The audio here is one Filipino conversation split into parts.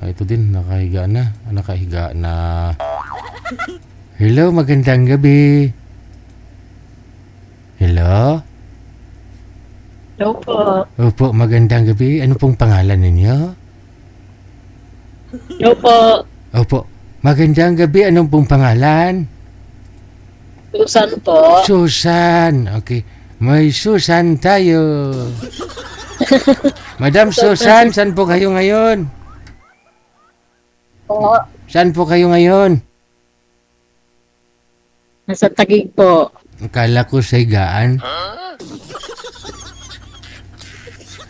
Ito din, nakahiga na. Nakahiga na. Hello, magandang gabi. Hello? Hello po. Opo, magandang gabi. Ano pong pangalan ninyo? Hello po. Opo, magandang gabi. Anong pong pangalan? Susan po. Susan. Okay. May Susan tayo. Madam Susan, saan po kayo ngayon? Po. Saan po kayo ngayon? Nasa Taguig po. Akala ko sa higaan.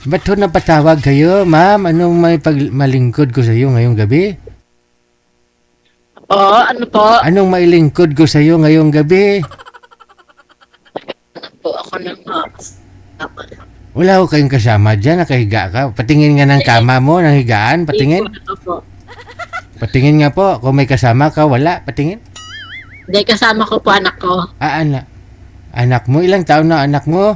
Ba't ho napatawag kayo, ma'am? Anong may malingkod ko sa iyo ngayong gabi? Po, ano po? Anong mailingkod ko sa iyo ngayong gabi? Po, ako nang Wala ko kayong kasama dyan, nakahiga ka. Patingin nga ng kama mo, ng higaan, patingin. Ano po? Patingin nga po, kung may kasama ka, wala, patingin. Hindi, kasama ko po anak ko. Anak. Anak mo, ilang taon na anak mo?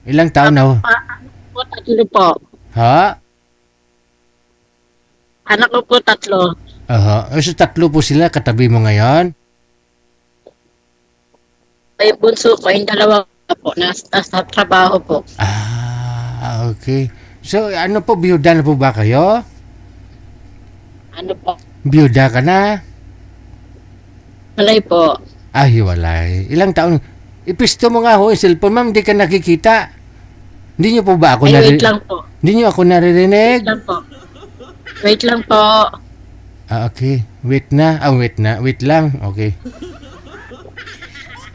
Ilang taon na ho? Anak ko tatlo po. Ha? Anak ko po tatlo. Aha. So, tatlo po sila, katabi mo ngayon? Ay, bunso ko, yung dalawa po, nasa trabaho po. Okay. So, ano po, biyuda na po ba kayo? Ano po? Biyuda ka na? Malay po. Hiwalay. Ilang taon? Ipisto mo nga ho, yung cellphone, ma'am, hindi ka nakikita. Hindi niyo po ba ako Ay, wait naririnig? lang po. Hindi niyo ako naririnig? Wait lang po. Wait lang po. Okay. Wait na. Wait na. Wait lang. Okay.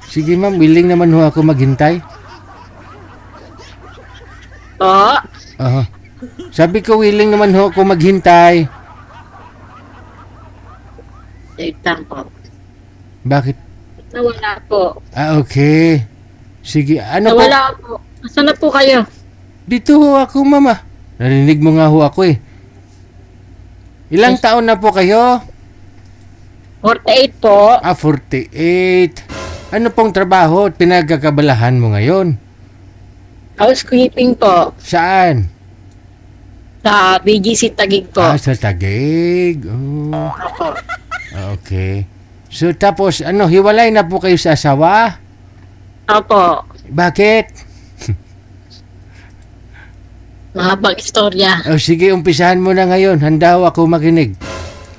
Sige ma'am, willing naman ho ako maghintay. Po. Sabi ko willing naman ho ako maghintay. Wait lang po. Bakit? Nawala po. Okay. Sige, ano po? Nawala po. Nasaan na po kayo? Dito ho ako, mama. Narinig mo nga ho ako eh. Ilang taon na po kayo? 48 po. 48. Ano pong trabaho at pinagkakabalahan mo ngayon? Housekeeping po. Saan? Sa BGC Taguig po. Sa Taguig. Oh. Opo. Okay. So tapos, hiwalay na po kayo sa asawa? Opo. Bakit? Mahabang istorya. Sige, umpisahan mo na ngayon. Handa ho ako makinig.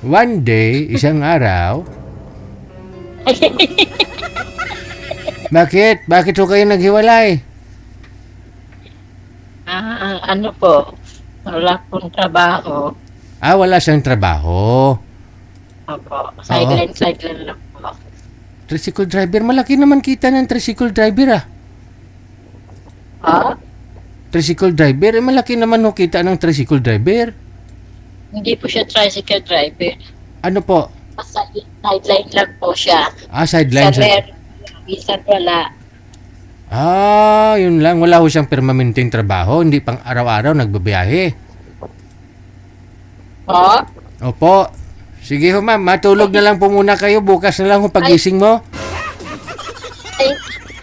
One day, isang araw. Bakit? Bakit ho kayo naghiwalay? Ano po? Wala pong trabaho. Wala siyang trabaho. Opo. Sideline lang po. Tricycle driver. Malaki naman kita ng tricycle driver Ha? Tricycle driver. Malaki naman ho kita ng tricycle driver. Hindi po siya tricycle driver. Ano po? Sideline lang po siya. Sideline. Minsan wala. Yun lang. Wala ho siyang permanenteng trabaho. Hindi pang araw-araw nagbabiyahe. Po? Opo. Sige ho ma'am, matulog na lang po muna kayo. Bukas na lang ho pagising mo. Ay,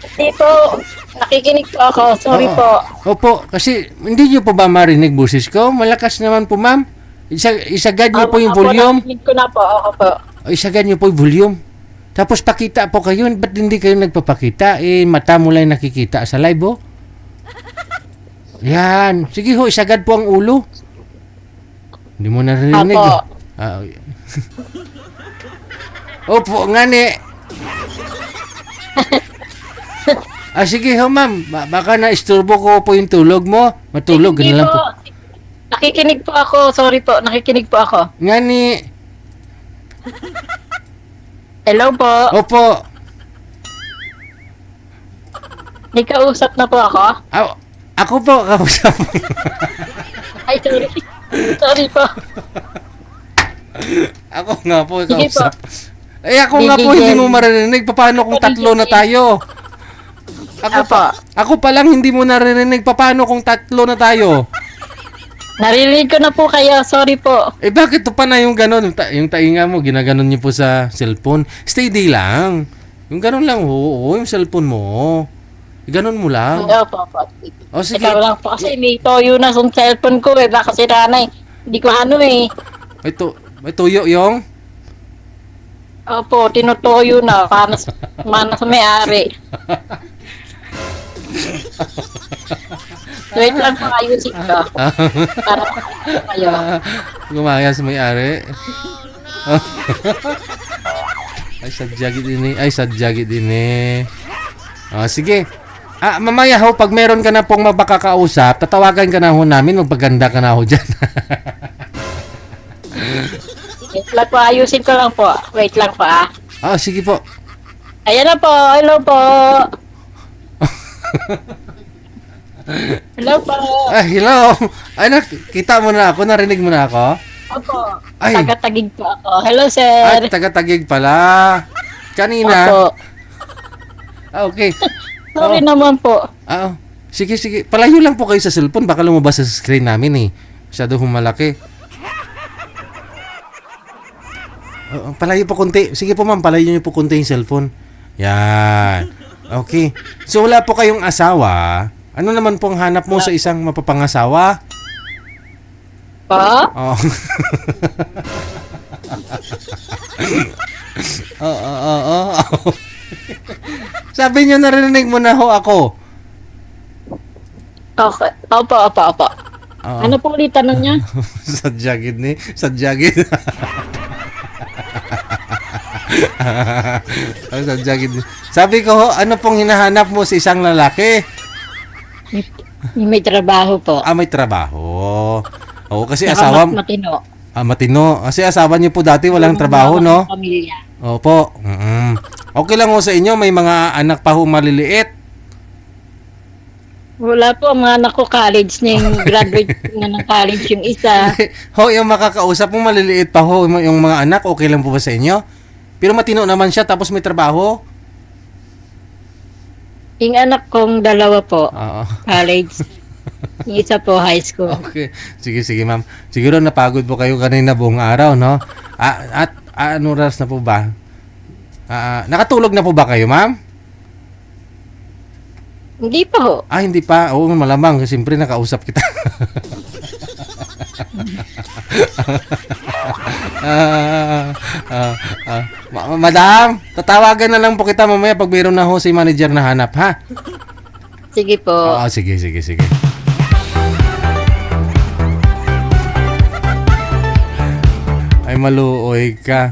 hindi po. Nakikinig po ako. Sorry po. Opo, kasi hindi niyo po ba marinig boses ko? Malakas naman po ma'am. Isagad niyo po yung volume. Nakikinig ko na po. Ako po. Isagad niyo po yung volume. Tapos pakita po kayo. Ba't hindi kayo nagpapakita? Mata mo lang nakikita sa live oh. Yan. Sige ho, isagad po ang ulo. Hindi mo naririnig. Apo. Opo, nga ni. Sige ho ma'am. Baka na-isturbo ko po yung tulog mo. Matulog Hindi na lang po. Nakikinig po ako. Sorry po. Nakikinig po ako. Nga ni. Hello po. Opo. May kausap na po ako. Ako po, kausap. Ay, sorry. Sorry po. Ako nga po, Sige kausap. po. Ako nga po, hindi mo maririnig. Paano kung tatlo na tayo? Apo. Ako pa lang hindi mo naririnig. Paano kung tatlo na tayo? Narinig ko na po kayo. Sorry po. Bakit to pa na yung ganon? Yung tainga mo, ginaganon niyo po sa cellphone. Steady lang. Yung ganon lang ho, yung cellphone mo. Ganun mo lang. Opo. O sige. Ikaw lang po kasi may toyo na sa cellphone ko eh. Baka si nanay. Hindi ko ano eh. May tuyo yung? Opo, tinutoyo na. Mana sa may-ari. Wait lang po ayusin ko. Para kayo. Gumayas may-ari. Ay, sadyagi din eh. Sige. Mamaya ho, pag meron ka na pong mabakakausap, tatawagan ka na ho namin, magpaganda ka na ho dyan. Wait lang po, ayusin ko lang po. Wait lang po Sige po. Ayan na po, hello po. Hello po. Hello. Ay, kita mo na ako, narinig mo na ako? Opo, Ay. taga-tagig po ako. Hello sir. Taga-Taguig pala. Kanina. Opo. Okay. Sorry naman po. Sige. Palayo lang po kayo sa cellphone. Baka lumabas sa screen namin eh. Masyado humalaki. Palayo po konti. Sige po ma'am, palayo niyo po konti yung cellphone. Yan. Okay. So wala po kayong asawa. Ano naman pong hanap mo sa isang mapapangasawa? Po? Oh. Sabi niyo narinig mo na ho ako. Okay. Opo. Ano po ulit tanong niya? Sadyagid. Sadyagid. Sabi ko ho, ano pong hinahanap mo sa isang lalaki? May trabaho po. May trabaho. Oo, kasi Saka asawa... matino. Matino. Kasi asawa niyo po dati walang trabaho, no? Pamilya. Opo. Okay lang ho sa inyo, may mga anak pa ho maliliit. Wala po, mga anak ko college na yung graduate na ng college yung isa. Yung makakausap mo maliliit pa ho, yung mga anak, okay lang po ba sa inyo? Pero matino naman siya, tapos may trabaho. Yung anak kong dalawa po, Oo. college. Yung isa po, high school. Okay. Sige, ma'am. Siguro napagod po kayo kanina buong araw, no? At ano oras na po ba? Nakatulog na po ba kayo, ma'am? Hindi pa ho. Hindi pa. Oo, malamang. Siyempre, nakausap kita. Madam, tatawagan na lang po kita mamaya pag mayroon na ho si manager na hanap, ha? Sige po. Sige. Ay, maluoy ka.